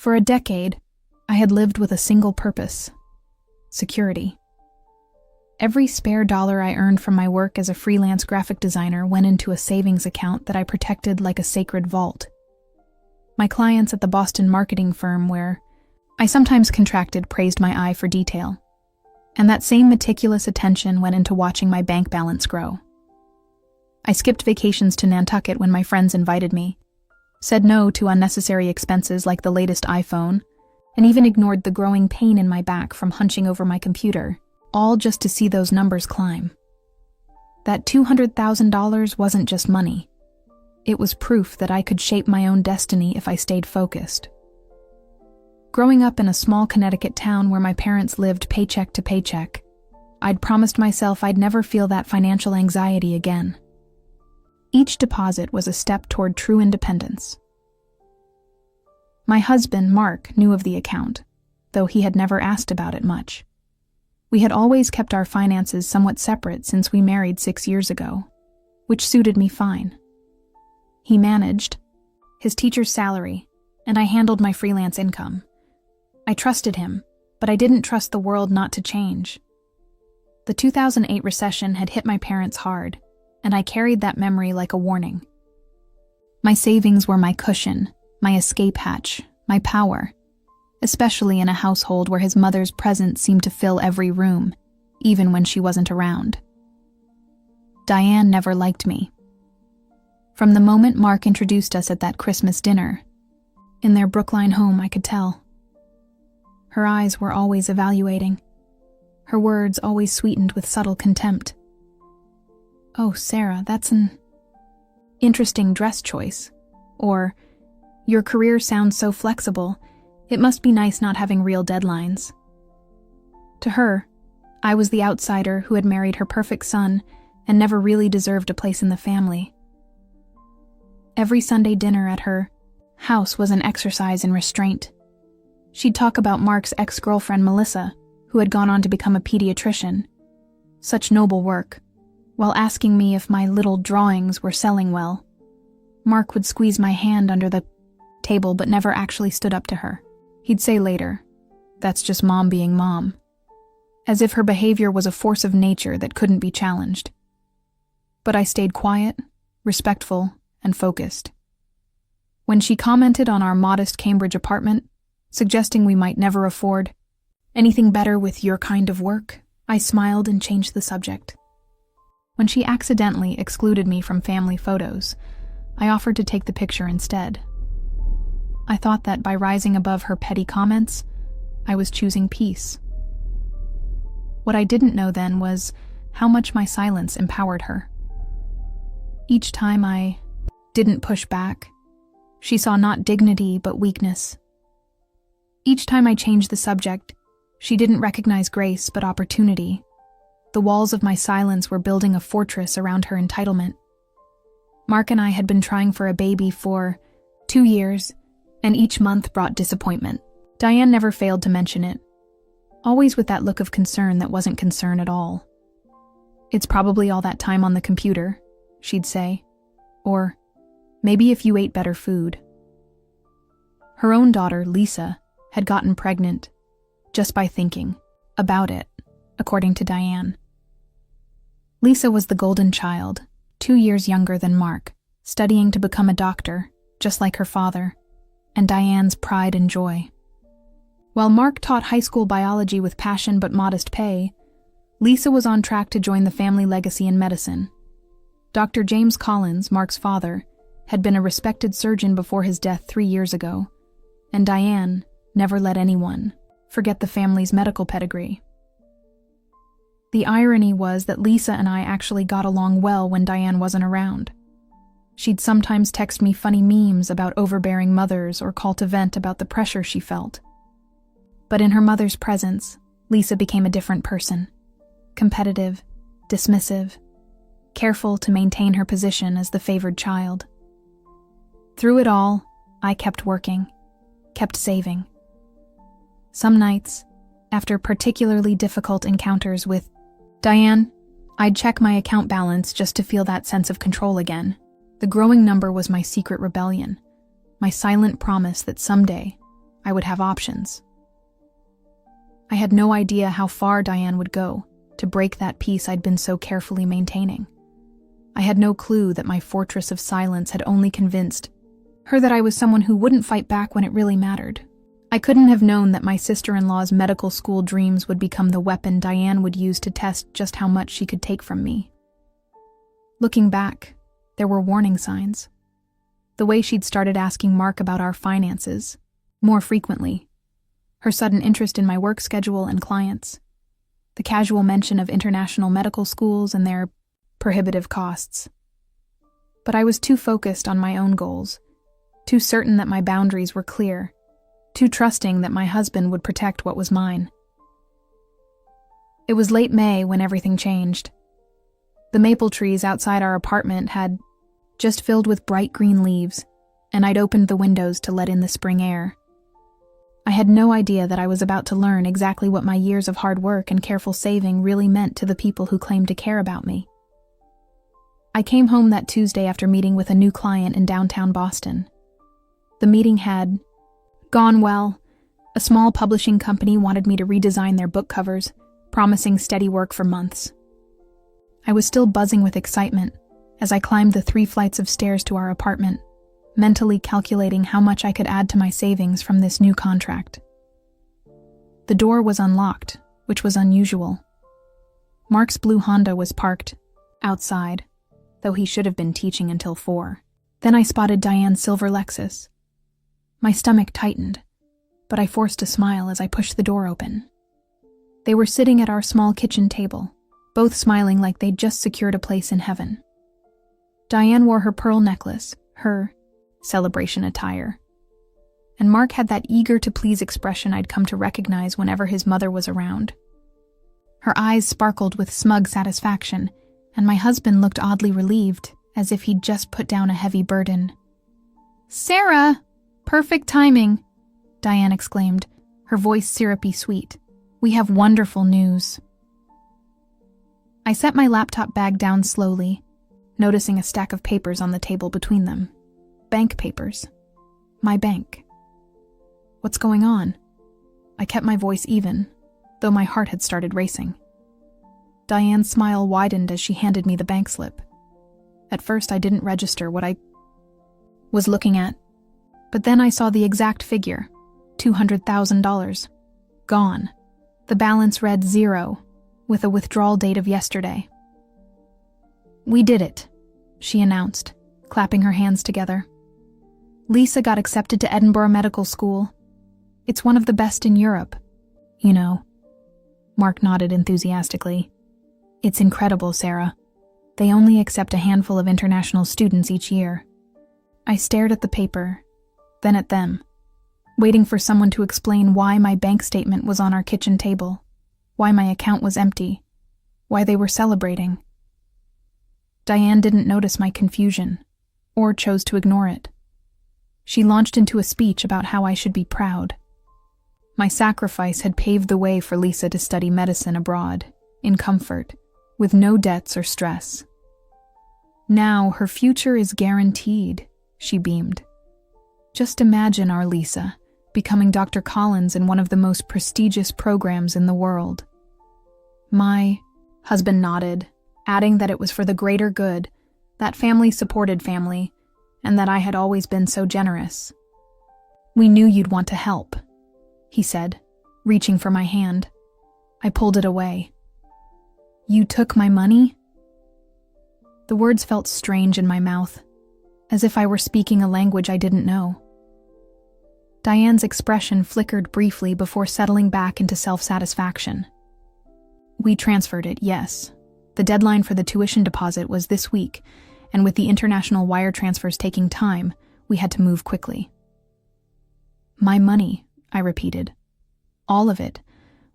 For a decade, I had lived with a single purpose: security. Every spare dollar I earned from my work as a freelance graphic designer went into a savings account that I protected like a sacred vault. My clients at the Boston marketing firm where I sometimes contracted praised my eye for detail, and that same meticulous attention went into watching my bank balance grow. I skipped vacations to Nantucket when my friends invited me, said no to unnecessary expenses like the latest iPhone, and even ignored the growing pain in my back from hunching over my computer, all just to see those numbers climb. That $200,000 wasn't just money. It was proof that I could shape my own destiny if I stayed focused. Growing up in a small Connecticut town where my parents lived paycheck to paycheck, I'd promised myself I'd never feel that financial anxiety again. Each deposit was a step toward true independence. My husband, Mark, knew of the account, though he had never asked about it much. We had always kept our finances somewhat separate since we married 6 years ago, which suited me fine. He managed his teacher's salary, and I handled my freelance income. I trusted him, but I didn't trust the world not to change. The 2008 recession had hit my parents hard, and I carried that memory like a warning. My savings were my cushion, my escape hatch, my power, especially in a household where his mother's presence seemed to fill every room, even when she wasn't around. Diane never liked me. From the moment Mark introduced us at that Christmas dinner, in their Brookline home, I could tell. Her eyes were always evaluating, her words always sweetened with subtle contempt. "Oh, Sarah, that's an interesting dress choice," or "Your career sounds so flexible. It must be nice not having real deadlines." To her, I was the outsider who had married her perfect son and never really deserved a place in the family. Every Sunday dinner at her house was an exercise in restraint. She'd talk about Mark's ex-girlfriend Melissa, who had gone on to become a pediatrician. Such noble work. While asking me if my little drawings were selling well, Mark would squeeze my hand under the table but never actually stood up to her. He'd say later, "That's just mom being mom," as if her behavior was a force of nature that couldn't be challenged. But I stayed quiet, respectful, and focused. When she commented on our modest Cambridge apartment, suggesting we might never afford anything better with your kind of work, I smiled and changed the subject. When she accidentally excluded me from family photos, I offered to take the picture instead. I thought that by rising above her petty comments, I was choosing peace. What I didn't know then was how much my silence empowered her. Each time I didn't push back, she saw not dignity but weakness. Each time I changed the subject, she didn't recognize grace but opportunity. The walls of my silence were building a fortress around her entitlement. Mark and I had been trying for a baby for 2 years, and each month brought disappointment. Diane never failed to mention it, always with that look of concern that wasn't concern at all. "It's probably all that time on the computer," she'd say, or "maybe if you ate better food." Her own daughter, Lisa, had gotten pregnant just by thinking about it, according to Diane. Lisa was the golden child, 2 years younger than Mark, studying to become a doctor, just like her father, and Diane's pride and joy. While Mark taught high school biology with passion but modest pay, Lisa was on track to join the family legacy in medicine. Dr. James Collins, Mark's father, had been a respected surgeon before his death 3 years ago, and Diane never let anyone forget the family's medical pedigree. The irony was that Lisa and I actually got along well when Diane wasn't around. She'd sometimes text me funny memes about overbearing mothers or call to vent about the pressure she felt. But in her mother's presence, Lisa became a different person. Competitive, dismissive, careful to maintain her position as the favored child. Through it all, I kept working, kept saving. Some nights, after particularly difficult encounters with Diane, I'd check my account balance just to feel that sense of control again. The growing number was my secret rebellion, my silent promise that someday I would have options. I had no idea how far Diane would go to break that peace I'd been so carefully maintaining. I had no clue that my fortress of silence had only convinced her that I was someone who wouldn't fight back when it really mattered. I couldn't have known that my sister-in-law's medical school dreams would become the weapon Diane would use to test just how much she could take from me. Looking back, there were warning signs. The way she'd started asking Mark about our finances, more frequently, her sudden interest in my work schedule and clients, the casual mention of international medical schools and their prohibitive costs. But I was too focused on my own goals, too certain that my boundaries were clear, too trusting that my husband would protect what was mine. It was late May when everything changed. The maple trees outside our apartment had just filled with bright green leaves, and I'd opened the windows to let in the spring air. I had no idea that I was about to learn exactly what my years of hard work and careful saving really meant to the people who claimed to care about me. I came home that Tuesday after meeting with a new client in downtown Boston. The meeting had gone well. A small publishing company wanted me to redesign their book covers, promising steady work for months. I was still buzzing with excitement as I climbed the 3 flights of stairs to our apartment, mentally calculating how much I could add to my savings from this new contract. The door was unlocked, which was unusual. Mark's blue Honda was parked outside, though he should have been teaching until 4. Then I spotted Diane's silver Lexus. My stomach tightened, but I forced a smile as I pushed the door open. They were sitting at our small kitchen table, both smiling like they'd just secured a place in heaven. Diane wore her pearl necklace, her celebration attire, and Mark had that eager-to-please expression I'd come to recognize whenever his mother was around. Her eyes sparkled with smug satisfaction, and my husband looked oddly relieved, as if he'd just put down a heavy burden. "Sarah! Perfect timing!" Diane exclaimed, her voice syrupy sweet. "We have wonderful news." I set my laptop bag down slowly, noticing a stack of papers on the table between them. Bank papers. My bank. What's going on? I kept my voice even, though my heart had started racing. Diane's smile widened as she handed me the bank slip. At first I didn't register what I was looking at, but then I saw the exact figure, $200,000. Gone. The balance read 0, with a withdrawal date of yesterday. "We did it," she announced, clapping her hands together. "Lisa got accepted to Edinburgh Medical School. It's one of the best in Europe. You know." Mark nodded enthusiastically. "It's incredible, Sarah. They only accept a handful of international students each year." I stared at the paper, then at them, waiting for someone to explain why my bank statement was on our kitchen table, why my account was empty, why they were celebrating. Diane didn't notice my confusion, or chose to ignore it. She launched into a speech about how I should be proud. My sacrifice had paved the way for Lisa to study medicine abroad, in comfort, with no debts or stress. Now her future is guaranteed, she beamed. Just imagine our Lisa becoming Dr. Collins in one of the most prestigious programs in the world. My husband nodded, adding that it was for the greater good, that family-supported family, and that I had always been so generous. "We knew you'd want to help," he said, reaching for my hand. I pulled it away. "You took my money?" The words felt strange in my mouth, as if I were speaking a language I didn't know. Diane's expression flickered briefly before settling back into self-satisfaction. "We transferred it, yes. The deadline for the tuition deposit was this week, and with the international wire transfers taking time, we had to move quickly." "My money," I repeated. "All of it,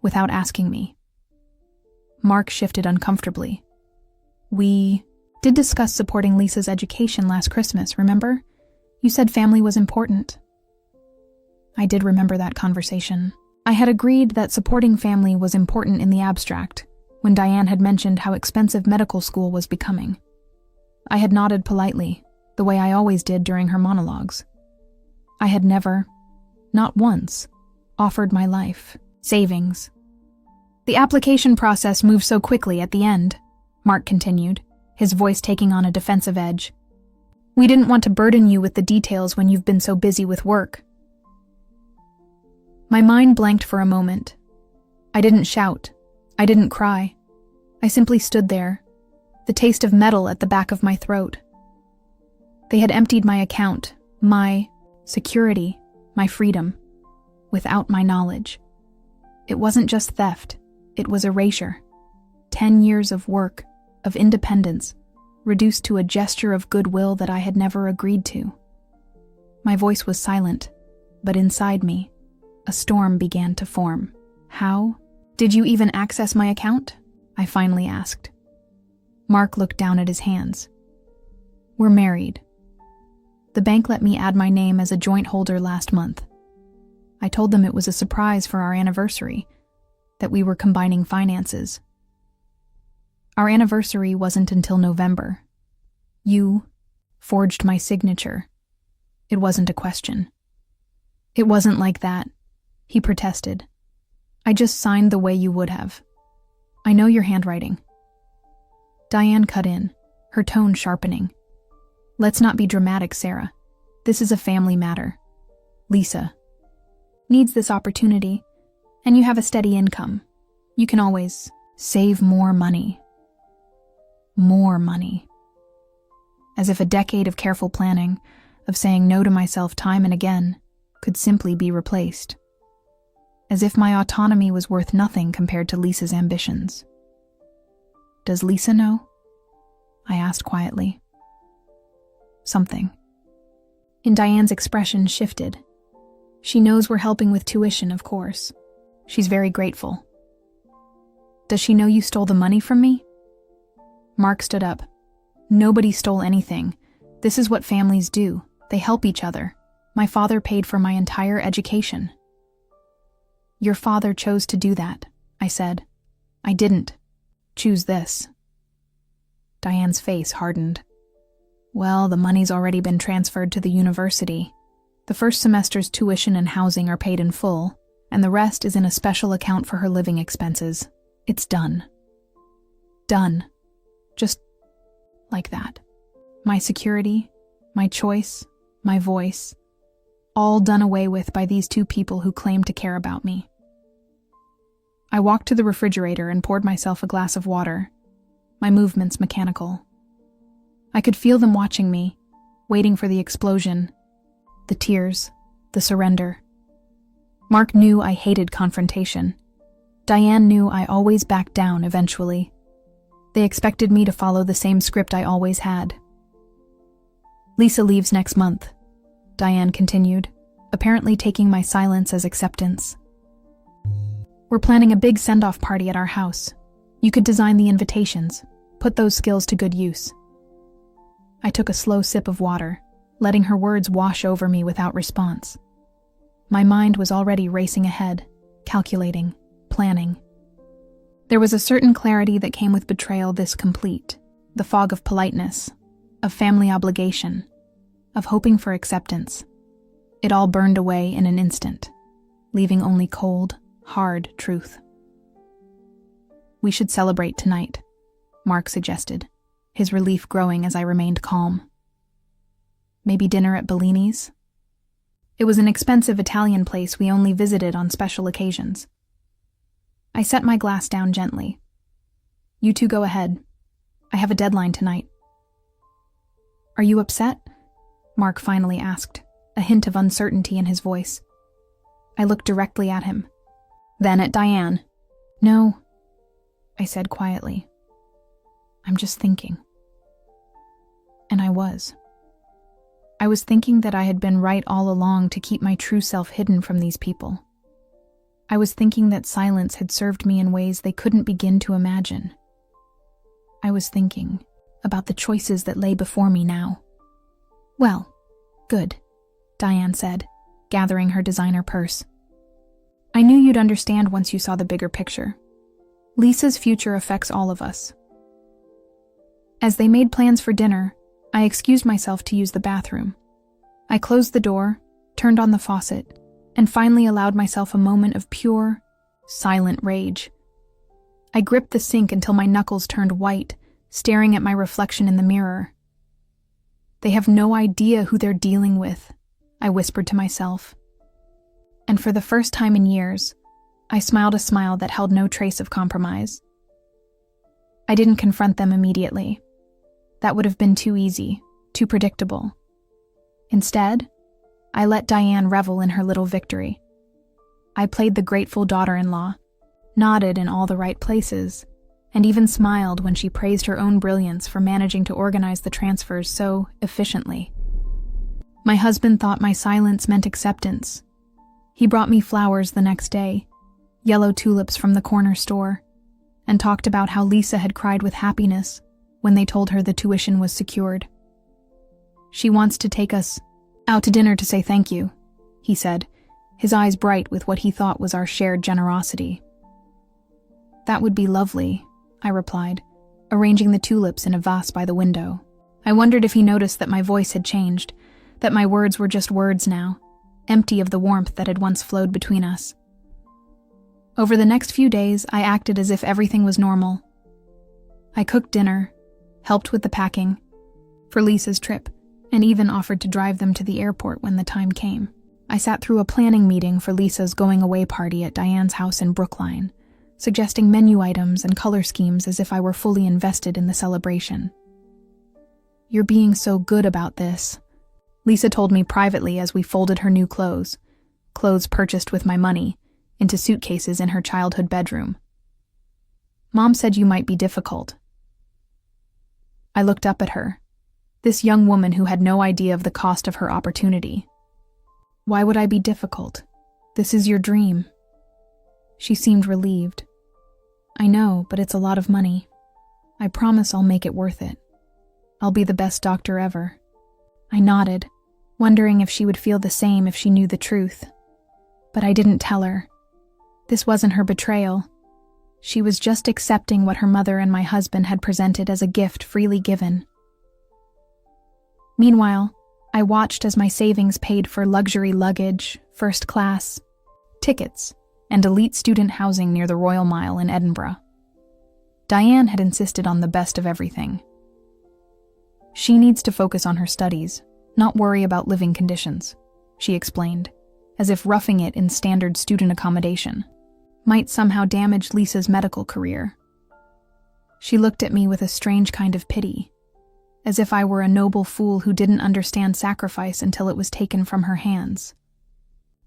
without asking me." Mark shifted uncomfortably. "We did discuss supporting Lisa's education last Christmas, remember? You said family was important." I did remember that conversation. I had agreed that supporting family was important in the abstract, when Diane had mentioned how expensive medical school was becoming. I had nodded politely, the way I always did during her monologues. I had never not once, offered my life, savings. The application process moved so quickly at the end, Mark continued, his voice taking on a defensive edge. We didn't want to burden you with the details when you've been so busy with work. My mind blanked for a moment. I didn't shout. I didn't cry. I simply stood there, the taste of metal at the back of my throat. They had emptied my account, my security, my freedom, without my knowledge. It wasn't just theft, it was erasure. 10 years of work, of independence, reduced to a gesture of goodwill that I had never agreed to. My voice was silent, but inside me, a storm began to form. How? Did you even access my account? I finally asked. Mark looked down at his hands. We're married. The bank let me add my name as a joint holder last month. I told them it was a surprise for our anniversary, that we were combining finances. Our anniversary wasn't until November. You forged my signature. It wasn't a question. It wasn't like that, he protested. I just signed the way you would have. I know your handwriting. Diane cut in, her tone sharpening. Let's not be dramatic, Sarah. This is a family matter. Lisa needs this opportunity, and you have a steady income. You can always save more money. More money. As if a decade of careful planning, of saying no to myself time and again, could simply be replaced. As if my autonomy was worth nothing compared to Lisa's ambitions. Does Lisa know? I asked quietly. Something. And Diane's expression shifted. She knows we're helping with tuition, of course. She's very grateful. Does she know you stole the money from me? Mark stood up. Nobody stole anything. This is what families do. They help each other. My father paid for my entire education. Your father chose to do that, I said. I didn't. Choose this. Diane's face hardened. Well, the money's already been transferred to the university. The first semester's tuition and housing are paid in full, and the rest is in a special account for her living expenses. It's done. Done. Just like that. My security, my choice, my voice, all done away with by these two people who claim to care about me. I walked to the refrigerator and poured myself a glass of water, my movements mechanical. I could feel them watching me, waiting for the explosion, the tears, the surrender. Mark knew I hated confrontation. Diane knew I always backed down eventually. They expected me to follow the same script I always had. Lisa leaves next month, Diane continued, apparently taking my silence as acceptance. We're planning a big send-off party at our house. You could design the invitations, put those skills to good use. I took a slow sip of water, letting her words wash over me without response. My mind was already racing ahead, calculating, planning. There was a certain clarity that came with betrayal this complete, the fog of politeness, of family obligation, of hoping for acceptance. It all burned away in an instant, leaving only cold, hard truth. We should celebrate tonight, Mark suggested, his relief growing as I remained calm. Maybe dinner at Bellini's? It was an expensive Italian place we only visited on special occasions. I set my glass down gently. You two go ahead. I have a deadline tonight. Are you upset? Mark finally asked, a hint of uncertainty in his voice. I looked directly at him, then at Diane. No, I said quietly. I'm just thinking. And I was. I was thinking that I had been right all along to keep my true self hidden from these people. I was thinking that silence had served me in ways they couldn't begin to imagine. I was thinking about the choices that lay before me now. Well, good, Diane said, gathering her designer purse. I knew you'd understand once you saw the bigger picture. Lisa's future affects all of us. As they made plans for dinner, I excused myself to use the bathroom. I closed the door, turned on the faucet, and finally allowed myself a moment of pure, silent rage. I gripped the sink until my knuckles turned white, staring at my reflection in the mirror. They have no idea who they're dealing with, I whispered to myself. And for the first time in years, I smiled a smile that held no trace of compromise. I didn't confront them immediately. That would have been too easy, too predictable. Instead, I let Diane revel in her little victory. I played the grateful daughter-in-law, nodded in all the right places, and even smiled when she praised her own brilliance for managing to organize the transfers so efficiently. My husband thought my silence meant acceptance. He brought me flowers the next day, yellow tulips from the corner store, and talked about how Lisa had cried with happiness when they told her the tuition was secured. "She wants to take us out to dinner to say thank you," he said, his eyes bright with what he thought was our shared generosity. "That would be lovely," I replied, arranging the tulips in a vase by the window. I wondered if he noticed that my voice had changed, that my words were just words now, empty of the warmth that had once flowed between us. Over the next few days, I acted as if everything was normal. I cooked dinner, helped with the packing for Lisa's trip, and even offered to drive them to the airport when the time came. I sat through a planning meeting for Lisa's going-away party at Diane's house in Brookline, suggesting menu items and color schemes as if I were fully invested in the celebration. "You're being so good about this," Lisa told me privately as we folded her new clothes purchased with my money, into suitcases in her childhood bedroom. "Mom said you might be difficult." I looked up at her, this young woman who had no idea of the cost of her opportunity. "Why would I be difficult? This is your dream." She seemed relieved. "I know, but it's a lot of money. I promise I'll make it worth it. I'll be the best doctor ever." I nodded, wondering if she would feel the same if she knew the truth. But I didn't tell her. This wasn't her betrayal. She was just accepting what her mother and my husband had presented as a gift freely given. Meanwhile, I watched as my savings paid for luxury luggage, first class, tickets, and elite student housing near the Royal Mile in Edinburgh. Diane had insisted on the best of everything. "She needs to focus on her studies, not worry about living conditions," she explained, as if roughing it in standard student accommodation might somehow damage Lisa's medical career. She looked at me with a strange kind of pity, as if I were a noble fool who didn't understand sacrifice until it was taken from her hands.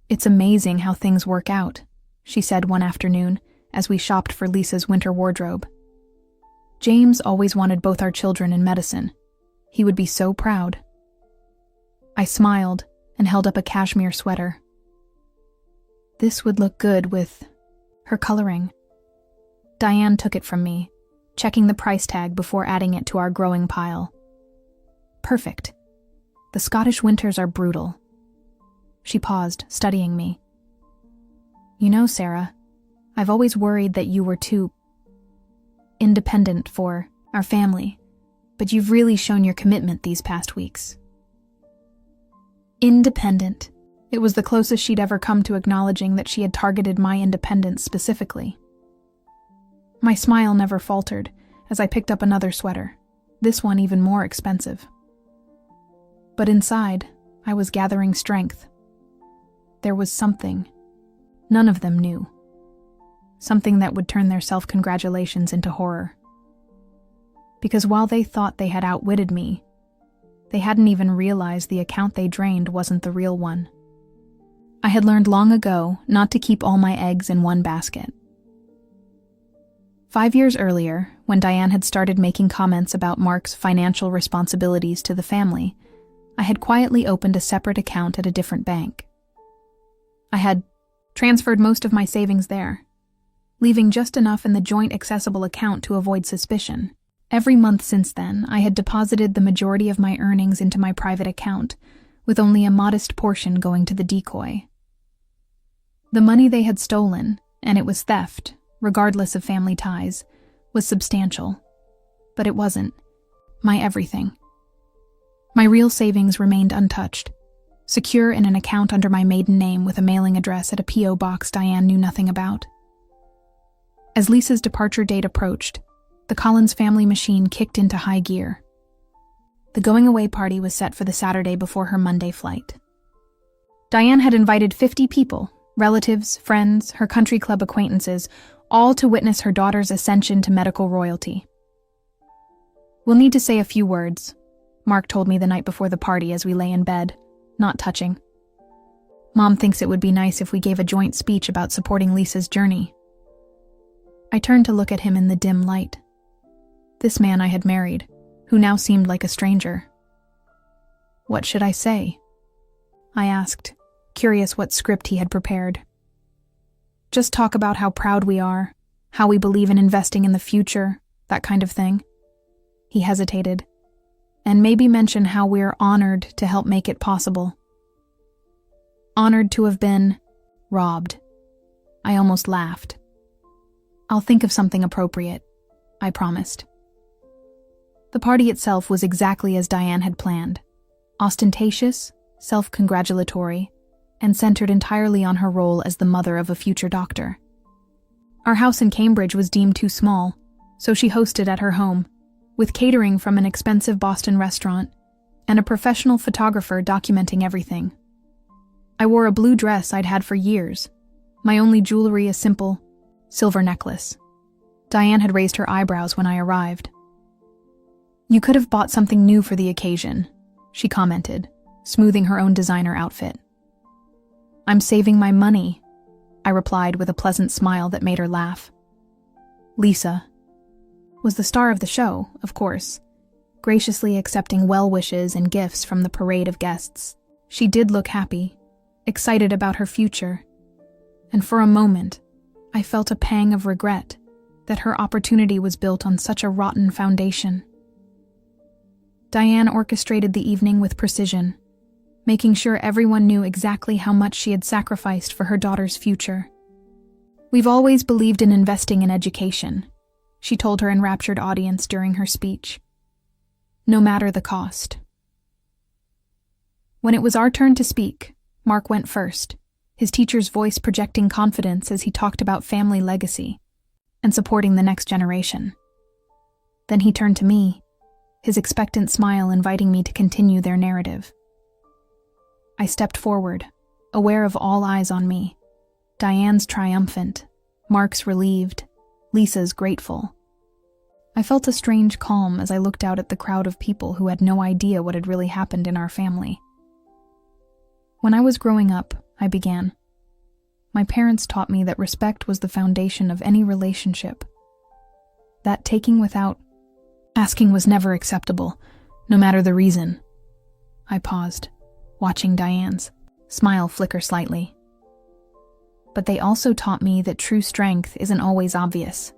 "It's amazing how things work out," she said one afternoon as we shopped for Lisa's winter wardrobe. "James always wanted both our children in medicine. He would be so proud." I smiled and held up a cashmere sweater. "This would look good with her coloring." Diane took it from me, checking the price tag before adding it to our growing pile. "Perfect. The Scottish winters are brutal." She paused, studying me. "You know, Sarah, I've always worried that you were too independent for our family, but you've really shown your commitment these past weeks." Independent. It was the closest she'd ever come to acknowledging that she had targeted my independence specifically. My smile never faltered as I picked up another sweater, this one even more expensive. But inside, I was gathering strength. There was something none of them knew. Something that would turn their self-congratulations into horror. Because while they thought they had outwitted me, they hadn't even realized the account they drained wasn't the real one. I had learned long ago not to keep all my eggs in one basket. 5 years earlier, when Diane had started making comments about Mark's financial responsibilities to the family, I had quietly opened a separate account at a different bank. I had transferred most of my savings there, leaving just enough in the joint accessible account to avoid suspicion. Every month since then, I had deposited the majority of my earnings into my private account, with only a modest portion going to the decoy. The money they had stolen, and it was theft, regardless of family ties, was substantial. But it wasn't my everything. My real savings remained untouched, secure in an account under my maiden name with a mailing address at a P.O. box Diane knew nothing about. As Lisa's departure date approached, the Collins family machine kicked into high gear. The going-away party was set for the Saturday before her Monday flight. Diane had invited 50 people, relatives, friends, her country club acquaintances, all to witness her daughter's ascension to medical royalty. "We'll need to say a few words," Mark told me the night before the party as we lay in bed, not touching. "Mom thinks it would be nice if we gave a joint speech about supporting Lisa's journey." I turned to look at him in the dim light. This man I had married, who now seemed like a stranger. "What should I say?" I asked, curious what script he had prepared. "Just talk about how proud we are, how we believe in investing in the future, that kind of thing." He hesitated, "and maybe mention how we're honored to help make it possible." Honored to have been robbed. I almost laughed. "I'll think of something appropriate," I promised. The party itself was exactly as Diane had planned, ostentatious, self-congratulatory, and centered entirely on her role as the mother of a future doctor. Our house in Cambridge was deemed too small, so she hosted at her home, with catering from an expensive Boston restaurant and a professional photographer documenting everything. I wore a blue dress I'd had for years, my only jewelry a simple silver necklace. Diane had raised her eyebrows when I arrived. "You could have bought something new for the occasion," she commented, smoothing her own designer outfit. "I'm saving my money," I replied with a pleasant smile that made her laugh. Lisa was the star of the show, of course, graciously accepting well wishes and gifts from the parade of guests. She did look happy, excited about her future, and for a moment, I felt a pang of regret that her opportunity was built on such a rotten foundation. Diane orchestrated the evening with precision, making sure everyone knew exactly how much she had sacrificed for her daughter's future. "We've always believed in investing in education," she told her enraptured audience during her speech. "No matter the cost." When it was our turn to speak, Mark went first, his teacher's voice projecting confidence as he talked about family legacy and supporting the next generation. Then he turned to me, his expectant smile inviting me to continue their narrative. I stepped forward, aware of all eyes on me. Diane's triumphant, Mark's relieved, Lisa's grateful. I felt a strange calm as I looked out at the crowd of people who had no idea what had really happened in our family. "When I was growing up," I began, "my parents taught me that respect was the foundation of any relationship. That taking without asking was never acceptable, no matter the reason." I paused, watching Diane's smile flicker slightly. "But they also taught me that true strength isn't always obvious.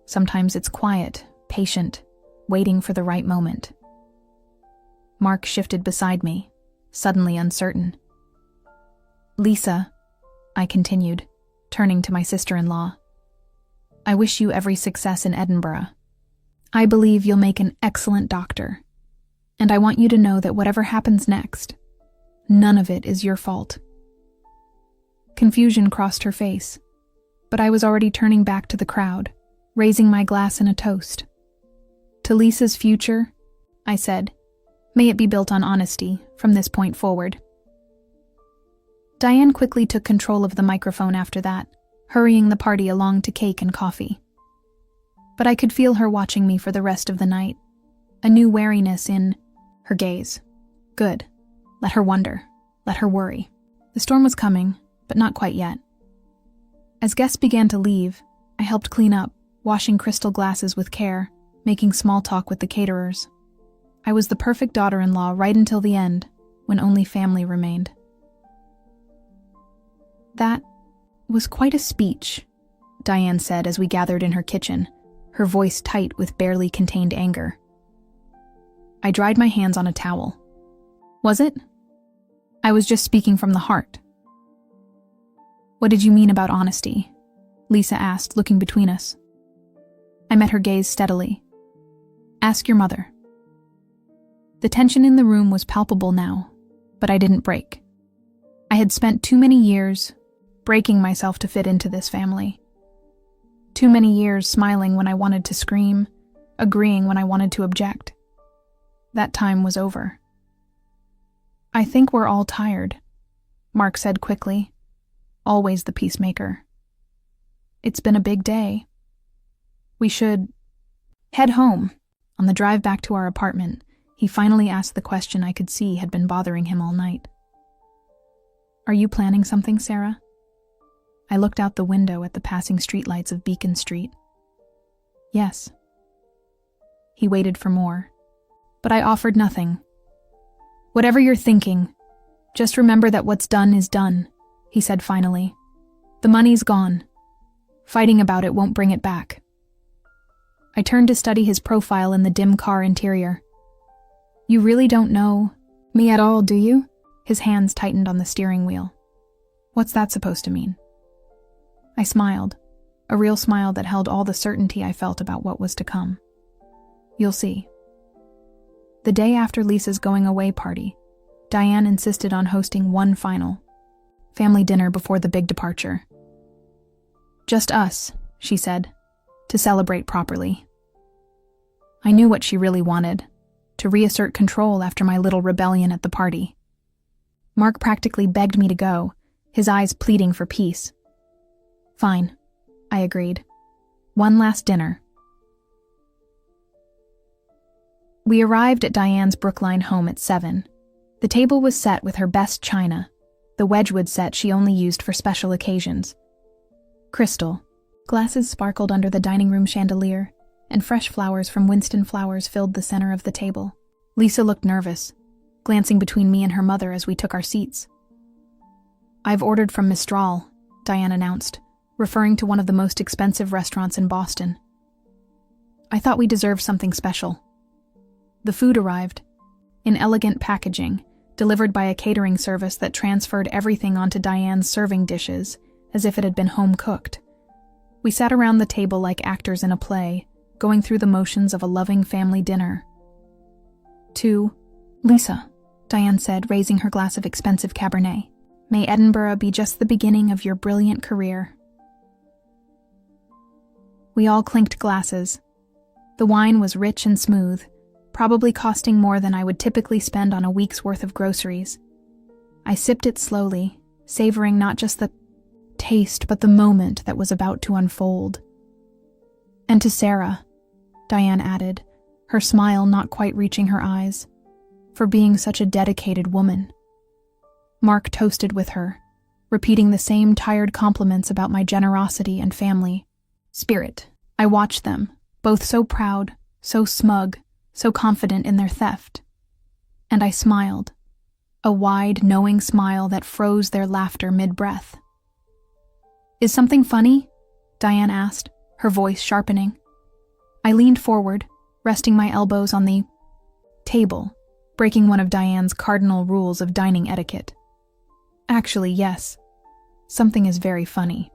Sometimes it's quiet, patient, waiting for the right moment." Mark shifted beside me, suddenly uncertain. "Lisa," I continued, turning to my sister-in-law, "I wish you every success in Edinburgh. I believe you'll make an excellent doctor, and I want you to know that whatever happens next, none of it is your fault." Confusion crossed her face, but I was already turning back to the crowd, raising my glass in a toast. "To Lisa's future," I said, "may it be built on honesty from this point forward." Diane quickly took control of the microphone after that, hurrying the party along to cake and coffee. But I could feel her watching me for the rest of the night, a new wariness in her gaze. Good. Let her wonder. Let her worry. The storm was coming, but not quite yet. As guests began to leave, I helped clean up, washing crystal glasses with care, making small talk with the caterers. I was the perfect daughter-in-law right until the end, when only family remained. "That was quite a speech," Diane said as we gathered in her kitchen, her voice tight with barely contained anger. I dried my hands on a towel. "Was it? I was just speaking from the heart." "What did you mean about honesty?" Lisa asked, looking between us. I met her gaze steadily. "Ask your mother." The tension in the room was palpable now, but I didn't break. I had spent too many years breaking myself to fit into this family. Too many years smiling when I wanted to scream, agreeing when I wanted to object. That time was over. "I think we're all tired," Mark said quickly, always the peacemaker. "It's been a big day. We should head home." On the drive back to our apartment, he finally asked the question I could see had been bothering him all night. "Are you planning something, Sarah?" I looked out the window at the passing streetlights of Beacon Street. "Yes." He waited for more, but I offered nothing. "Whatever you're thinking, just remember that what's done is done," he said finally. "The money's gone. Fighting about it won't bring it back." I turned to study his profile in the dim car interior. "You really don't know me at all, do you?" His hands tightened on the steering wheel. "What's that supposed to mean?" I smiled, a real smile that held all the certainty I felt about what was to come. "You'll see." The day after Lisa's going away party, Diane insisted on hosting one final family dinner before the big departure. "Just us," she said, "to celebrate properly." I knew what she really wanted, to reassert control after my little rebellion at the party. Mark practically begged me to go, his eyes pleading for peace. "Fine," I agreed. "One last dinner." We arrived at Diane's Brookline home at 7. The table was set with her best china, the Wedgwood set she only used for special occasions. Crystal. Glasses sparkled under the dining room chandelier, and fresh flowers from Winston Flowers filled the center of the table. Lisa looked nervous, glancing between me and her mother as we took our seats. "I've ordered from Mistral," Diane announced, referring to one of the most expensive restaurants in Boston. I thought we deserved something special. The food arrived, in elegant packaging, delivered by a catering service that transferred everything onto Diane's serving dishes, as if it had been home-cooked. We sat around the table like actors in a play, going through the motions of a loving family dinner. "To Lisa," Diane said, raising her glass of expensive Cabernet. "May Edinburgh be just the beginning of your brilliant career." We all clinked glasses. The wine was rich and smooth, probably costing more than I would typically spend on a week's worth of groceries. I sipped it slowly, savoring not just the taste but the moment that was about to unfold. "And to Sarah," Diane added, her smile not quite reaching her eyes, "for being such a dedicated woman." Mark toasted with her, repeating the same tired compliments about my generosity and family spirit. I watched them, both so proud, so smug, so confident in their theft. And I smiled, a wide, knowing smile that froze their laughter mid-breath. "Is something funny?" Diane asked, her voice sharpening. I leaned forward, resting my elbows on the table, breaking one of Diane's cardinal rules of dining etiquette. "Actually, yes. Something is very funny."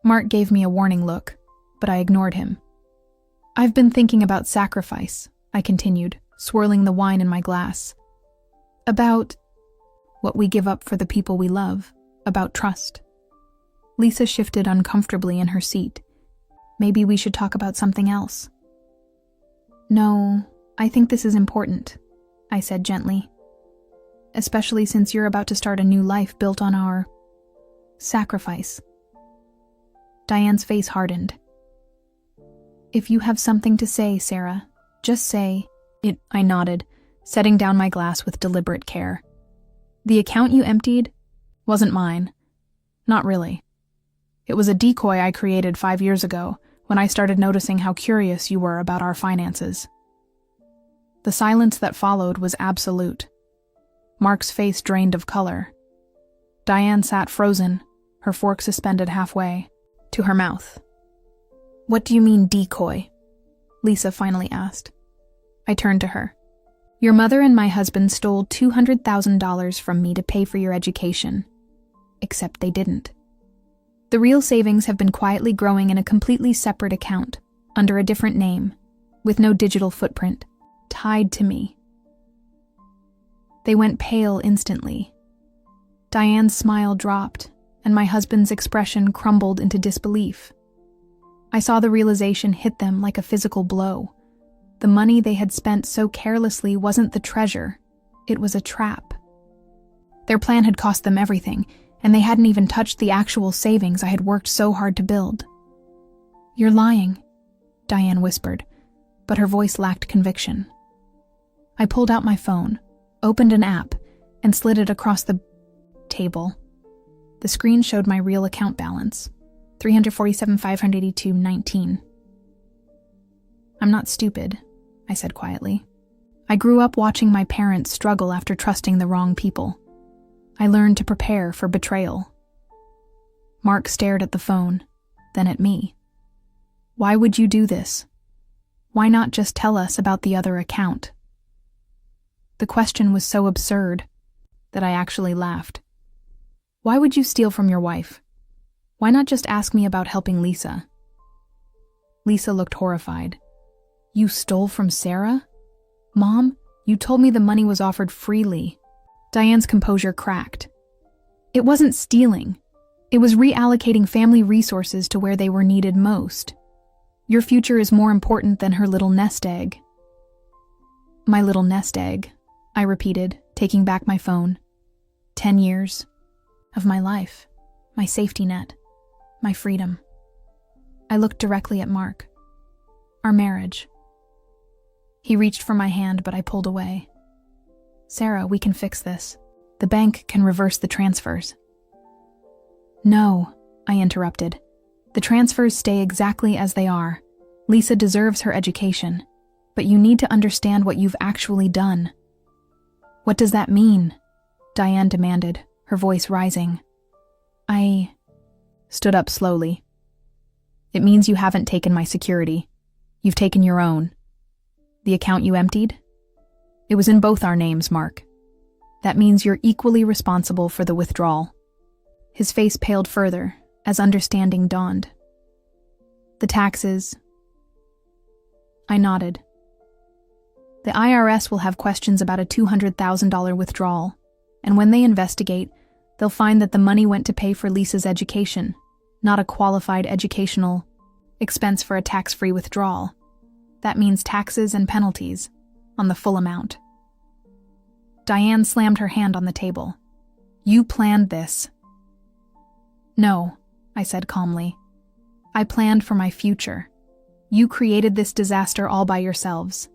Mark gave me a warning look, but I ignored him. "I've been thinking about sacrifice," I continued, swirling the wine in my glass. "About what we give up for the people we love, about trust." Lisa shifted uncomfortably in her seat. "Maybe we should talk about something else." "No, I think this is important," I said gently. "Especially since you're about to start a new life built on our sacrifice." Diane's face hardened. "If you have something to say, Sarah, just say it," I nodded, setting down my glass with deliberate care. "The account you emptied wasn't mine. Not really. It was a decoy I created 5 years ago when I started noticing how curious you were about our finances." The silence that followed was absolute. Mark's face drained of color. Diane sat frozen, her fork suspended halfway to her mouth. "What do you mean, decoy?" Lisa finally asked. I turned to her. "Your mother and my husband stole $200,000 from me to pay for your education. Except they didn't. The real savings have been quietly growing in a completely separate account, under a different name, with no digital footprint, tied to me." They went pale instantly. Diane's smile dropped, and my husband's expression crumbled into disbelief. I saw the realization hit them like a physical blow. The money they had spent so carelessly wasn't the treasure, it was a trap. Their plan had cost them everything, and they hadn't even touched the actual savings I had worked so hard to build. "You're lying," Diane whispered, but her voice lacked conviction. I pulled out my phone, opened an app, and slid it across the table. The screen showed my real account balance, $347,582.19. "I'm not stupid," I said quietly. "I grew up watching my parents struggle after trusting the wrong people. I learned to prepare for betrayal." Mark stared at the phone, then at me. "Why would you do this? Why not just tell us about the other account?" The question was so absurd that I actually laughed. "Why would you steal from your wife? Why not just ask me about helping Lisa?" Lisa looked horrified. "You stole from Sarah? Mom, you told me the money was offered freely." Diane's composure cracked. "It wasn't stealing. It was reallocating family resources to where they were needed most. Your future is more important than her little nest egg." "My little nest egg," I repeated, taking back my phone. 10 years of my life, my safety net, my freedom. I looked directly at Mark. Our marriage. He reached for my hand, but I pulled away. "Sarah, we can fix this. The bank can reverse the transfers." "No," I interrupted. "The transfers stay exactly as they are. Lisa deserves her education, but you need to understand what you've actually done." "What does that mean?" Diane demanded, her voice rising. I stood up slowly. "It means you haven't taken my security. You've taken your own. The account you emptied? It was in both our names, Mark. That means you're equally responsible for the withdrawal." His face paled further as understanding dawned. "The taxes?" I nodded. "The IRS will have questions about a $200,000 withdrawal, and when they investigate, they'll find that the money went to pay for Lisa's education, not a qualified educational expense for a tax-free withdrawal. That means taxes and penalties on the full amount." Diane slammed her hand on the table. "You planned this." "No," I said calmly. "I planned for my future. You created this disaster all by yourselves."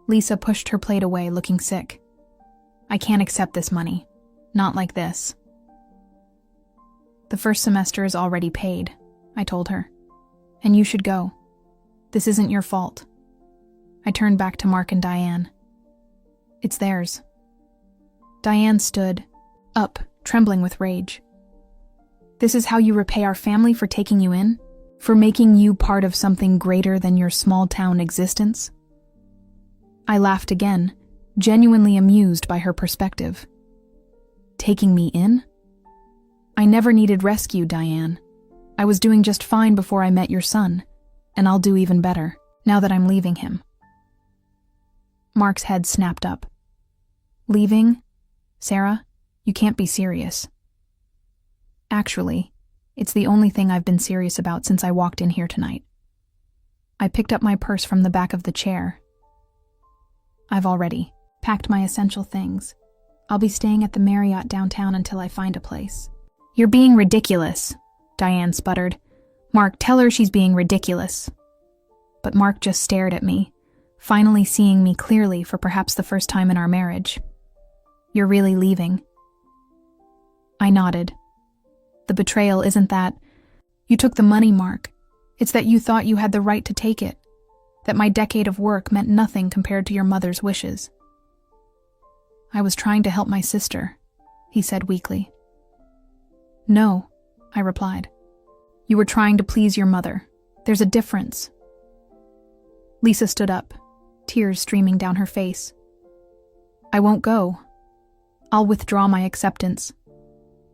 Lisa pushed her plate away, looking sick. "I can't accept this money. Not like this." "The first semester is already paid," I told her. "And you should go. This isn't your fault." I turned back to Mark and Diane. "It's theirs." Diane stood up, trembling with rage. "This is how you repay our family for taking you in? For making you part of something greater than your small-town existence?" I laughed again, genuinely amused by her perspective. "Taking me in? I never needed rescue, Diane. I was doing just fine before I met your son, and I'll do even better, now that I'm leaving him." Mark's head snapped up. "Leaving? Sarah, you can't be serious." "Actually, it's the only thing I've been serious about since I walked in here tonight." I picked up my purse from the back of the chair. "I've already packed my essential things. I'll be staying at the Marriott downtown until I find a place." "You're being ridiculous," Diane sputtered. "Mark, tell her she's being ridiculous." But Mark just stared at me, finally seeing me clearly for perhaps the first time in our marriage. "You're really leaving?" I nodded. "The betrayal isn't that you took the money, Mark. It's that you thought you had the right to take it, that my decade of work meant nothing compared to your mother's wishes." "I was trying to help my sister," he said weakly. "No," I replied. "You were trying to please your mother. There's a difference." Lisa stood up, tears streaming down her face. "I won't go. I'll withdraw my acceptance.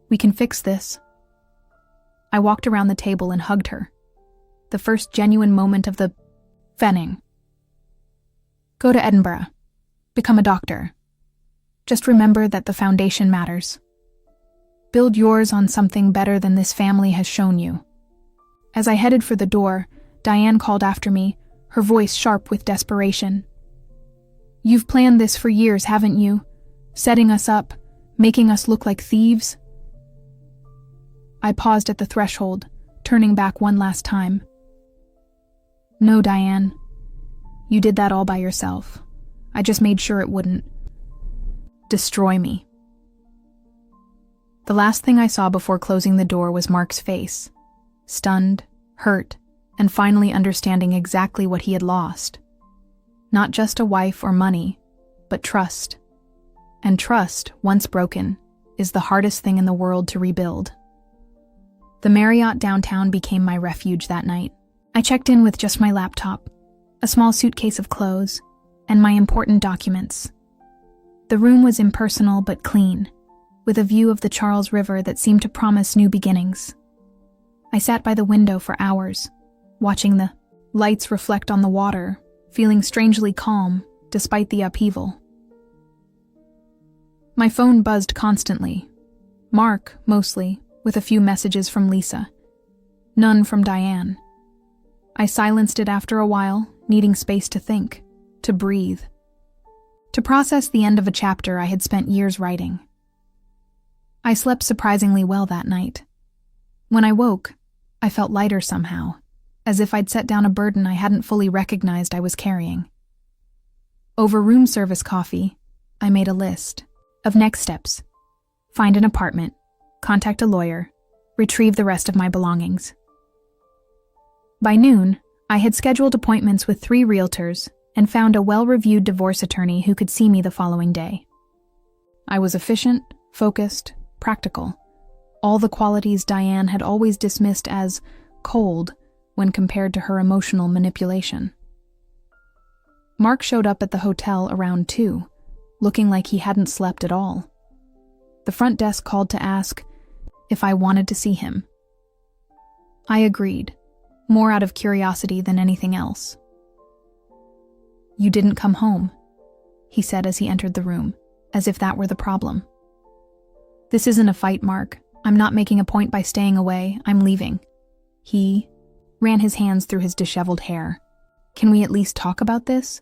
We can fix this." I walked around the table and hugged her. The first genuine moment of the Fenning. "Go to Edinburgh. Become a doctor. Just remember that the foundation matters. Build yours on something better than this family has shown you." As I headed for the door, Diane called after me, her voice sharp with desperation. "You've planned this for years, haven't you? Setting us up, making us look like thieves?" I paused at the threshold, turning back one last time. "No, Diane. You did that all by yourself. I just made sure it wouldn't destroy me." The last thing I saw before closing the door was Mark's face, stunned, hurt, and finally understanding exactly what he had lost. Not just a wife or money, but trust. And trust, once broken, is the hardest thing in the world to rebuild. The Marriott downtown became my refuge that night. I checked in with just my laptop, a small suitcase of clothes, and my important documents. The room was impersonal but clean, with a view of the Charles River that seemed to promise new beginnings. I sat by the window for hours, watching the lights reflect on the water, feeling strangely calm despite the upheaval. My phone buzzed constantly. Mark, mostly, with a few messages from Lisa. None from Diane. I silenced it after a while, needing space to think, to breathe, to process the end of a chapter I had spent years writing. I slept surprisingly well that night. When I woke, I felt lighter somehow, as if I'd set down a burden I hadn't fully recognized I was carrying. Over room service coffee, I made a list of next steps. Find an apartment, contact a lawyer, retrieve the rest of my belongings. By noon, I had scheduled appointments with 3 realtors and found a well-reviewed divorce attorney who could see me the following day. I was efficient, focused, practical, all the qualities Diane had always dismissed as cold when compared to her emotional manipulation. Mark showed up at the hotel around 2, looking like he hadn't slept at all. The front desk called to ask if I wanted to see him. I agreed, more out of curiosity than anything else. "You didn't come home," he said as he entered the room, as if that were the problem. "This isn't a fight, Mark. I'm not making a point by staying away. I'm leaving." He ran his hands through his disheveled hair. "Can we at least talk about this?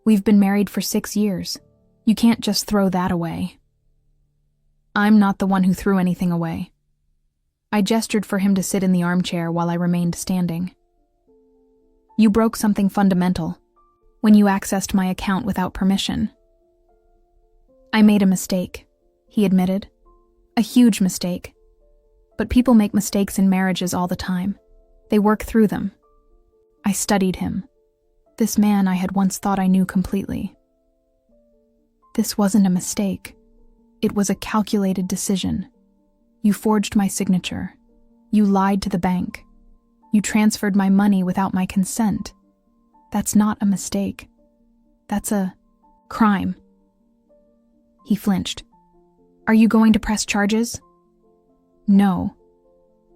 We've been married for 6 years. You can't just throw that away." I'm not the one who threw anything away. I gestured for him to sit in the armchair while I remained standing. "You broke something fundamental when you accessed my account without permission." "I made a mistake," he admitted. "A huge mistake. But people make mistakes in marriages all the time. They work through them." I studied him. This man I had once thought I knew completely. "This wasn't a mistake. It was a calculated decision. You forged my signature. You lied to the bank. You transferred my money without my consent. That's not a mistake. That's a crime." He flinched. "Are you going to press charges?" "No,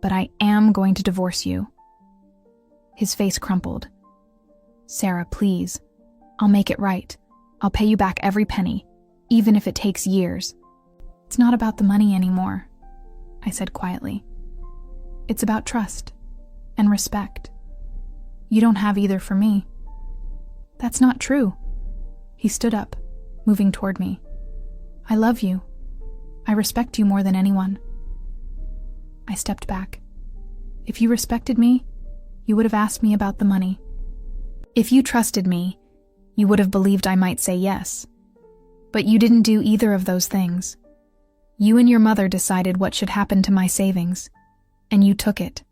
but I am going to divorce you." His face crumpled. "Sarah, please. I'll make it right. I'll pay you back every penny, even if it takes years." "It's not about the money anymore," I said quietly. "It's about trust and respect. You don't have either for me." "That's not true." He stood up, moving toward me. "I love you. I respect you more than anyone." I stepped back. "If you respected me, you would have asked me about the money. If you trusted me, you would have believed I might say yes. But you didn't do either of those things. You and your mother decided what should happen to my savings, and you took it."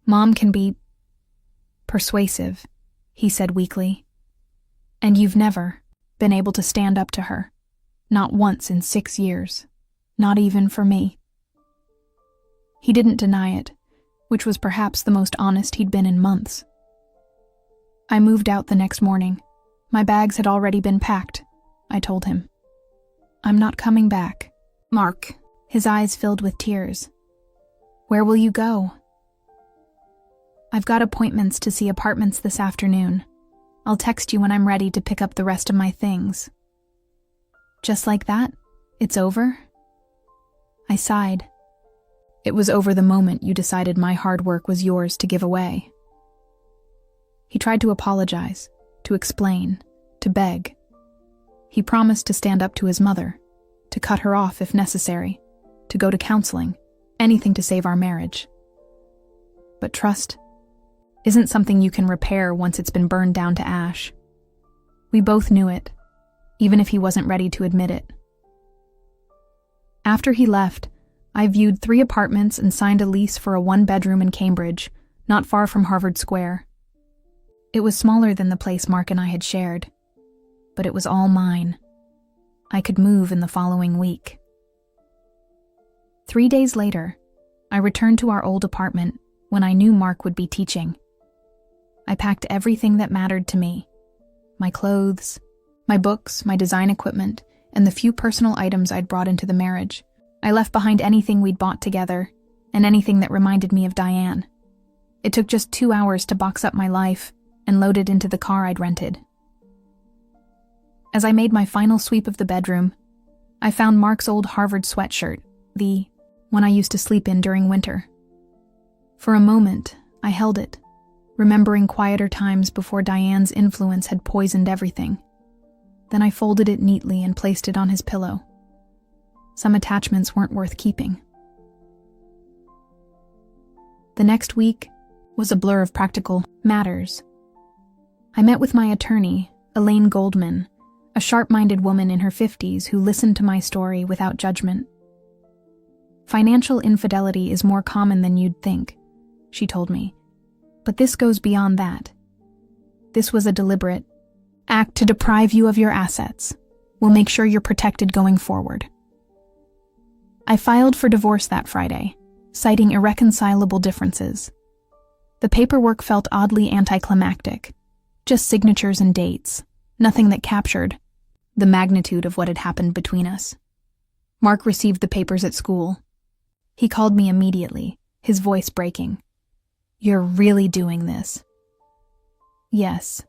"Mom can be persuasive," he said weakly. "And you've never been able to stand up to her. Not once in 6 years. Not even for me." He didn't deny it, which was perhaps the most honest he'd been in months. I moved out the next morning. My bags had already been packed, I told him. "I'm not coming back." "Mark," his eyes filled with tears. "Where will you go?" "I've got appointments to see apartments this afternoon. I'll text you when I'm ready to pick up the rest of my things." Just like that? It's over? I sighed. It was over the moment you decided my hard work was yours to give away. He tried to apologize, to explain, to beg. He promised to stand up to his mother, to cut her off if necessary, to go to counseling, anything to save our marriage. But trust isn't something you can repair once it's been burned down to ash. We both knew it, even if he wasn't ready to admit it. After he left, I viewed 3 apartments and signed a lease for a 1-bedroom in Cambridge, not far from Harvard Square. It was smaller than the place Mark and I had shared, but it was all mine. I could move in the following week. 3 days later, I returned to our old apartment when I knew Mark would be teaching. I packed everything that mattered to me: my clothes, my books, my design equipment, and the few personal items I'd brought into the marriage. I left behind anything we'd bought together, and anything that reminded me of Diane. It took just 2 hours to box up my life and load it into the car I'd rented. As I made my final sweep of the bedroom, I found Mark's old Harvard sweatshirt, the one I used to sleep in during winter. For a moment, I held it, remembering quieter times before Diane's influence had poisoned everything. Then I folded it neatly and placed it on his pillow. Some attachments weren't worth keeping. The next week was a blur of practical matters. I met with my attorney, Elaine Goldman, a sharp-minded woman in her 50s who listened to my story without judgment. Financial infidelity is more common than you'd think, she told me, but this goes beyond that. This was a deliberate act to deprive you of your assets. We'll make sure you're protected going forward. I filed for divorce that Friday, citing irreconcilable differences. The paperwork felt oddly anticlimactic, just signatures and dates, nothing that captured the magnitude of what had happened between us. Mark received the papers at school. He called me immediately, his voice breaking. "You're really doing this?" "Yes."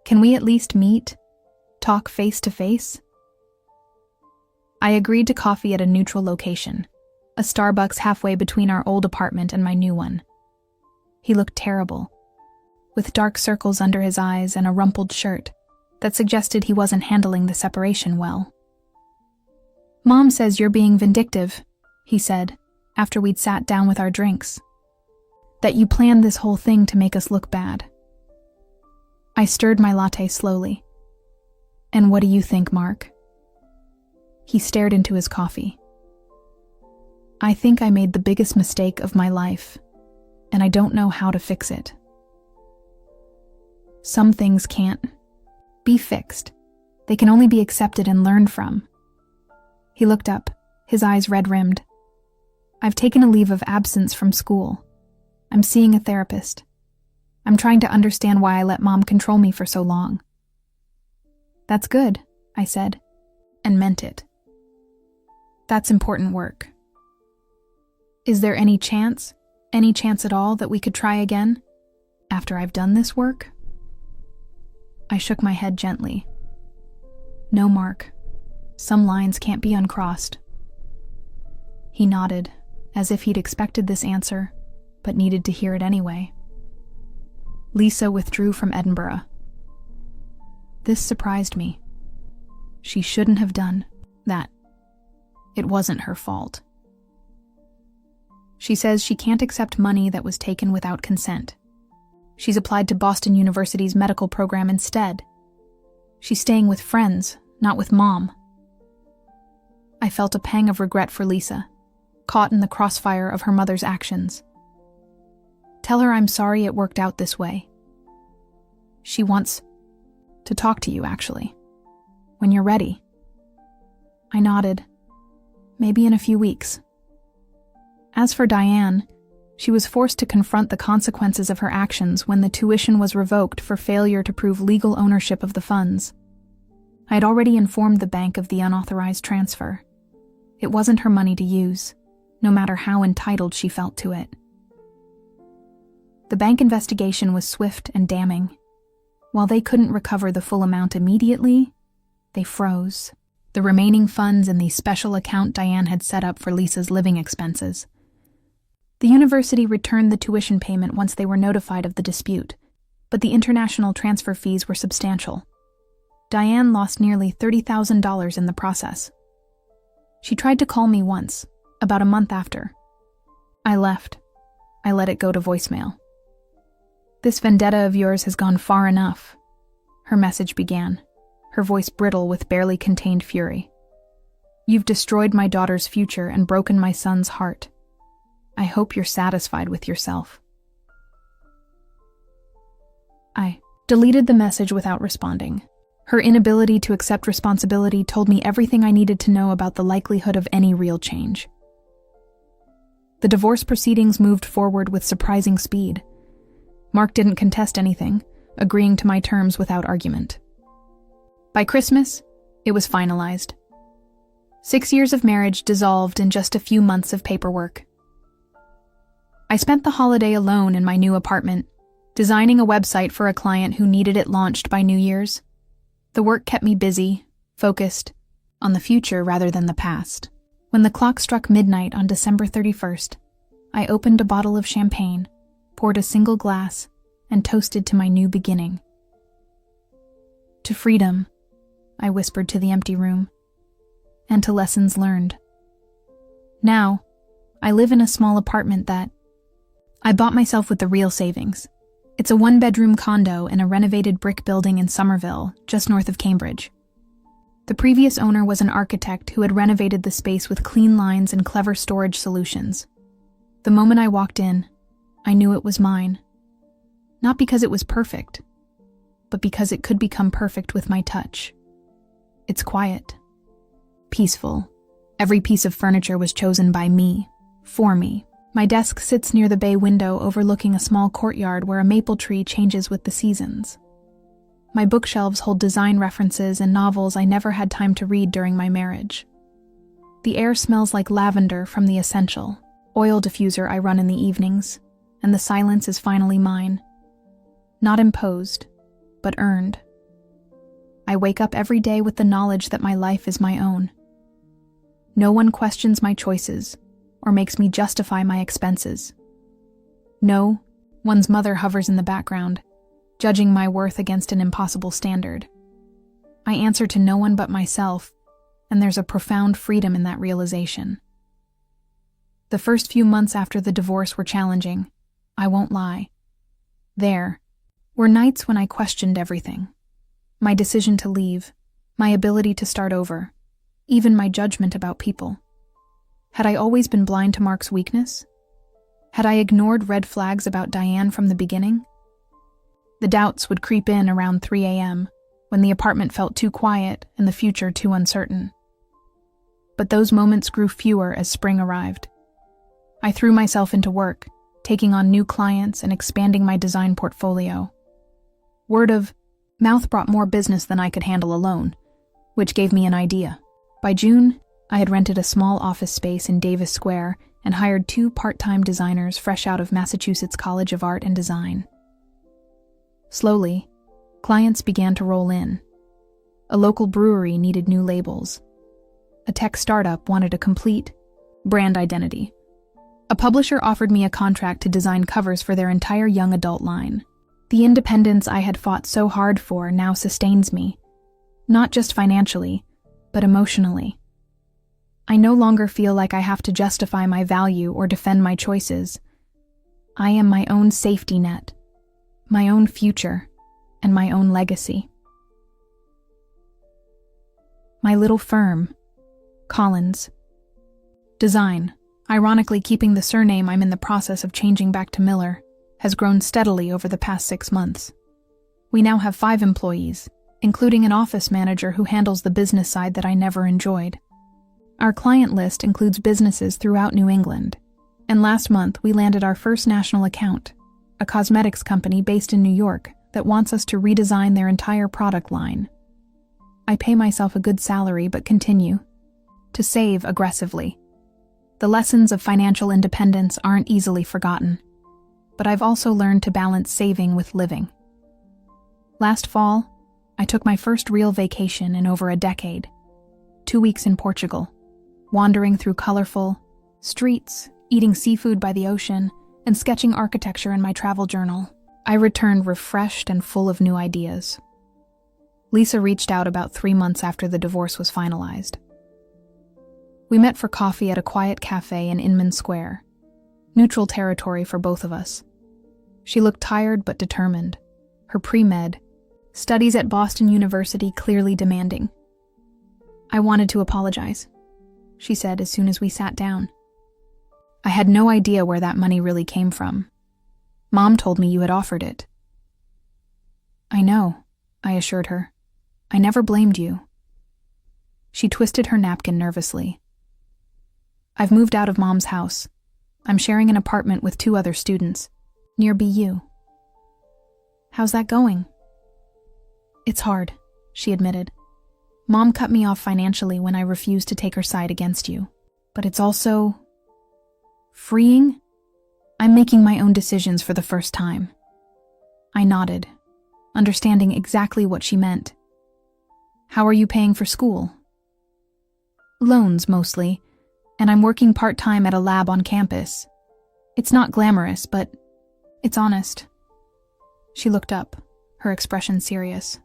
"Can we at least meet? Talk face to face?" I agreed to coffee at a neutral location, a Starbucks halfway between our old apartment and my new one. He looked terrible, with dark circles under his eyes and a rumpled shirt that suggested he wasn't handling the separation well. "Mom says you're being vindictive," he said, after we'd sat down with our drinks. "That you planned this whole thing to make us look bad." I stirred my latte slowly. "And what do you think, Mark?" He stared into his coffee. "I think I made the biggest mistake of my life, and I don't know how to fix it." Some things can't be fixed. They can only be accepted and learned from. He looked up, his eyes red-rimmed. "I've taken a leave of absence from school. I'm seeing a therapist. I'm trying to understand why I let Mom control me for so long." "That's good," I said, and meant it. "That's important work. Is there any chance at all that we could try again, after I've done this work?" I shook my head gently. "No, Mark. Some lines can't be uncrossed." He nodded, as if he'd expected this answer, but needed to hear it anyway. Lisa withdrew from Edinburgh. This surprised me. She shouldn't have done that. It wasn't her fault. She says she can't accept money that was taken without consent. She's applied to Boston University's medical program instead. She's staying with friends, not with Mom. I felt a pang of regret for Lisa, caught in the crossfire of her mother's actions. "Tell her I'm sorry it worked out this way. She wants to talk to you, actually, when you're ready." I nodded. "Maybe in a few weeks." As for Diane, she was forced to confront the consequences of her actions when the tuition was revoked for failure to prove legal ownership of the funds. I had already informed the bank of the unauthorized transfer. It wasn't her money to use, no matter how entitled she felt to it. The bank investigation was swift and damning. While they couldn't recover the full amount immediately, They froze. The remaining funds in the special account Diane had set up for Lisa's living expenses. The university returned the tuition payment once they were notified of the dispute, but the international transfer fees were substantial. Diane lost nearly $30,000 in the process. She tried to call me once, about a month after. I left. I let it go to voicemail. "This vendetta of yours has gone far enough," her message began, her voice brittle with barely contained fury. "You've destroyed my daughter's future and broken my son's heart. I hope you're satisfied with yourself." I deleted the message without responding. Her inability to accept responsibility told me everything I needed to know about the likelihood of any real change. The divorce proceedings moved forward with surprising speed. Mark didn't contest anything, agreeing to my terms without argument. By Christmas, it was finalized. 6 years of marriage dissolved in just a few months of paperwork. I spent the holiday alone in my new apartment, designing a website for a client who needed it launched by New Year's. The work kept me busy, focused, on the future rather than the past. When the clock struck midnight on December 31st, I opened a bottle of champagne, poured a single glass, and toasted to my new beginning. "To freedom," I whispered to the empty room, "and to lessons learned." Now, I live in a small apartment that I bought myself with the real savings. It's a 1-bedroom condo in a renovated brick building in Somerville, just north of Cambridge. The previous owner was an architect who had renovated the space with clean lines and clever storage solutions. The moment I walked in, I knew it was mine. Not because it was perfect, but because it could become perfect with my touch. It's quiet, peaceful. Every piece of furniture was chosen by me, for me. My desk sits near the bay window overlooking a small courtyard where a maple tree changes with the seasons. My bookshelves hold design references and novels I never had time to read during my marriage. The air smells like lavender from the essential oil diffuser I run in the evenings, and the silence is finally mine. Not imposed, but earned. I wake up every day with the knowledge that my life is my own. No one questions my choices or makes me justify my expenses. No, one's mother hovers in the background, judging my worth against an impossible standard. I answer to no one but myself, and there's a profound freedom in that realization. The first few months after the divorce were challenging, I won't lie. There were nights when I questioned everything. My decision to leave, my ability to start over, even my judgment about people. Had I always been blind to Mark's weakness? Had I ignored red flags about Diane from the beginning? The doubts would creep in around 3 a.m., when the apartment felt too quiet and the future too uncertain. But those moments grew fewer as spring arrived. I threw myself into work, taking on new clients and expanding my design portfolio. Word of mouth brought more business than I could handle alone, which gave me an idea. By June, I had rented a small office space in Davis Square and hired 2 part-time designers fresh out of Massachusetts College of Art and Design. Slowly, clients began to roll in. A local brewery needed new labels. A tech startup wanted a complete brand identity. A publisher offered me a contract to design covers for their entire young adult line. The independence I had fought so hard for now sustains me, not just financially, but emotionally. I no longer feel like I have to justify my value or defend my choices. I am my own safety net, my own future, and my own legacy. My little firm, Collins. Design, ironically keeping the surname I'm in the process of changing back to Miller, has grown steadily over the past 6 months. We now have 5 employees, including an office manager who handles the business side that I never enjoyed. Our client list includes businesses throughout New England, and last month we landed our first national account, a cosmetics company based in New York that wants us to redesign their entire product line. I pay myself a good salary but continue to save aggressively. The lessons of financial independence aren't easily forgotten, but I've also learned to balance saving with living. Last fall, I took my first real vacation in over a decade. 2 weeks in Portugal, wandering through colorful streets, eating seafood by the ocean, and sketching architecture in my travel journal. I returned refreshed and full of new ideas. Lisa reached out about 3 months after the divorce was finalized. We met for coffee at a quiet cafe in Inman Square, neutral territory for both of us. She looked tired but determined, her pre-med studies at Boston University clearly demanding. "I wanted to apologize," she said as soon as we sat down. "I had no idea where that money really came from. Mom told me you had offered it." "I know," I assured her. "I never blamed you." She twisted her napkin nervously. "I've moved out of Mom's house. I'm sharing an apartment with 2 other students, near BU." "How's that going?" "It's hard," she admitted. "Mom cut me off financially when I refused to take her side against you. But it's also freeing. I'm making my own decisions for the first time." I nodded, understanding exactly what she meant. "How are you paying for school?" "Loans, mostly, and I'm working part-time at a lab on campus. It's not glamorous, but it's honest." She looked up, her expression serious.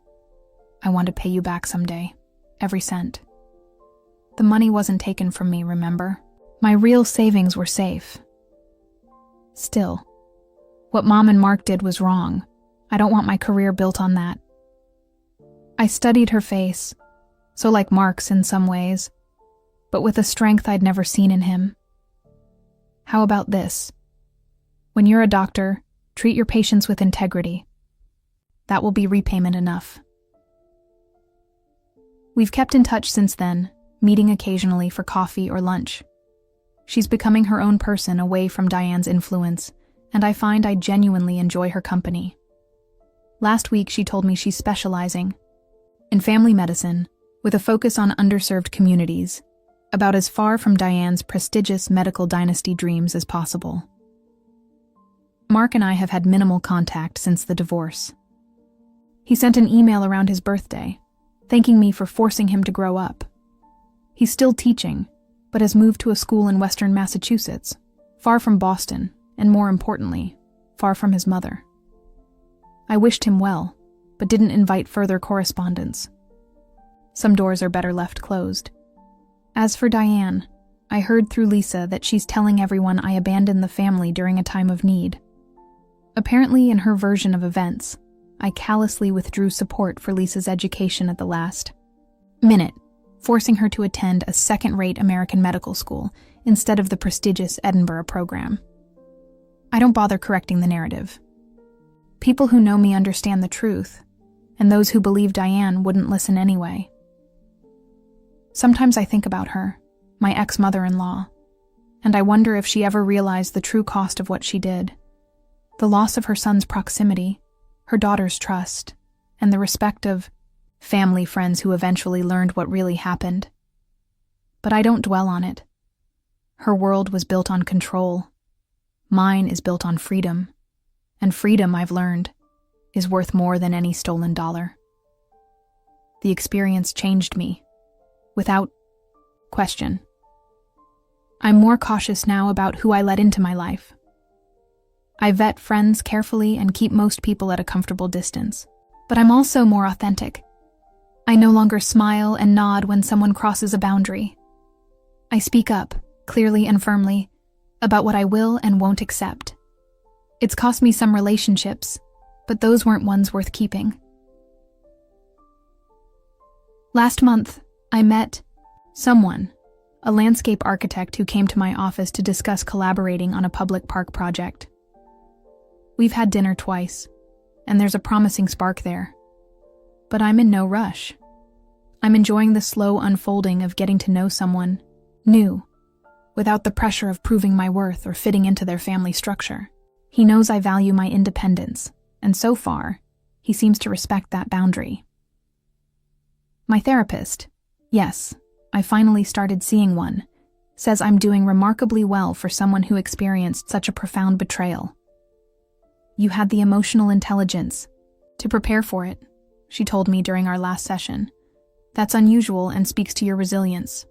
"I want to pay you back someday, every cent. The money wasn't taken from me, remember? My real savings were safe. Still, what Mom and Mark did was wrong. I don't want my career built on that." I studied her face, so like Mark's in some ways, but with a strength I'd never seen in him. "How about this? When you're a doctor, treat your patients with integrity. That will be repayment enough." We've kept in touch since then, meeting occasionally for coffee or lunch. She's becoming her own person away from Diane's influence, and I find I genuinely enjoy her company. Last week she told me she's specializing in family medicine with a focus on underserved communities, about as far from Diane's prestigious medical dynasty dreams as possible. Mark and I have had minimal contact since the divorce. He sent an email around his birthday, thanking me for forcing him to grow up. He's still teaching, but has moved to a school in western Massachusetts, far from Boston, and more importantly, far from his mother. I wished him well, but didn't invite further correspondence. Some doors are better left closed. As for Diane, I heard through Lisa that she's telling everyone I abandoned the family during a time of need. Apparently, in her version of events, I callously withdrew support for Lisa's education at the last minute, forcing her to attend a second-rate American medical school instead of the prestigious Edinburgh program. I don't bother correcting the narrative. People who know me understand the truth, and those who believe Diane wouldn't listen anyway. Sometimes I think about her, my ex-mother-in-law, and I wonder if she ever realized the true cost of what she did. The loss of her son's proximity, her daughter's trust, and the respect of family friends who eventually learned what really happened. But I don't dwell on it. Her world was built on control. Mine is built on freedom. And freedom, I've learned, is worth more than any stolen dollar. The experience changed me, without question. I'm more cautious now about who I let into my life. I vet friends carefully and keep most people at a comfortable distance. But I'm also more authentic. I no longer smile and nod when someone crosses a boundary. I speak up, clearly and firmly, about what I will and won't accept. It's cost me some relationships, but those weren't ones worth keeping. Last month, I met someone, a landscape architect who came to my office to discuss collaborating on a public park project. We've had dinner twice, and there's a promising spark there. But I'm in no rush. I'm enjoying the slow unfolding of getting to know someone new, without the pressure of proving my worth or fitting into their family structure. He knows I value my independence, and so far, he seems to respect that boundary. My therapist, yes, I finally started seeing one, says I'm doing remarkably well for someone who experienced such a profound betrayal. You had the emotional intelligence to prepare for it, she told me during our last session. That's unusual and speaks to your resilience.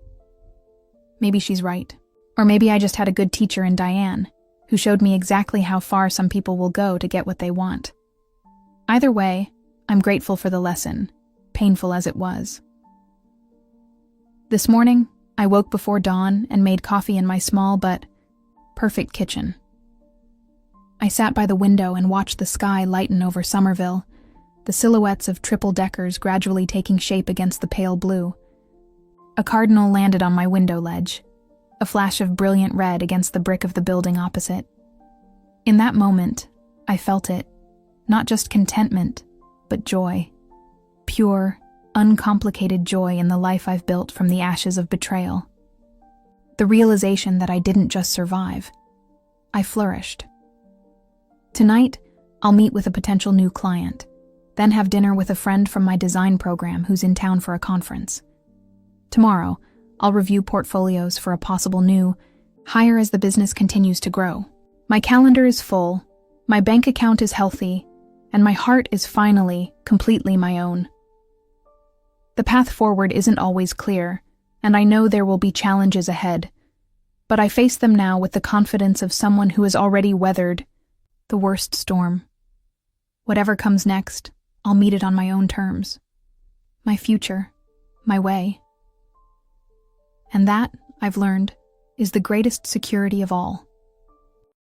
Maybe she's right. Or maybe I just had a good teacher in Diane, who showed me exactly how far some people will go to get what they want. Either way, I'm grateful for the lesson, painful as it was. This morning, I woke before dawn and made coffee in my small but perfect kitchen. I sat by the window and watched the sky lighten over Somerville, the silhouettes of triple-deckers gradually taking shape against the pale blue. A cardinal landed on my window ledge, a flash of brilliant red against the brick of the building opposite. In that moment, I felt it, not just contentment, but joy. Pure, uncomplicated joy in the life I've built from the ashes of betrayal. The realization that I didn't just survive, I flourished. Tonight, I'll meet with a potential new client, then have dinner with a friend from my design program who's in town for a conference. Tomorrow, I'll review portfolios for a possible new hire as the business continues to grow. My calendar is full, my bank account is healthy, and my heart is finally, completely my own. The path forward isn't always clear, and I know there will be challenges ahead, but I face them now with the confidence of someone who has already weathered the worst storm. Whatever comes next, I'll meet it on my own terms. My future, my way. And that, I've learned, is the greatest security of all.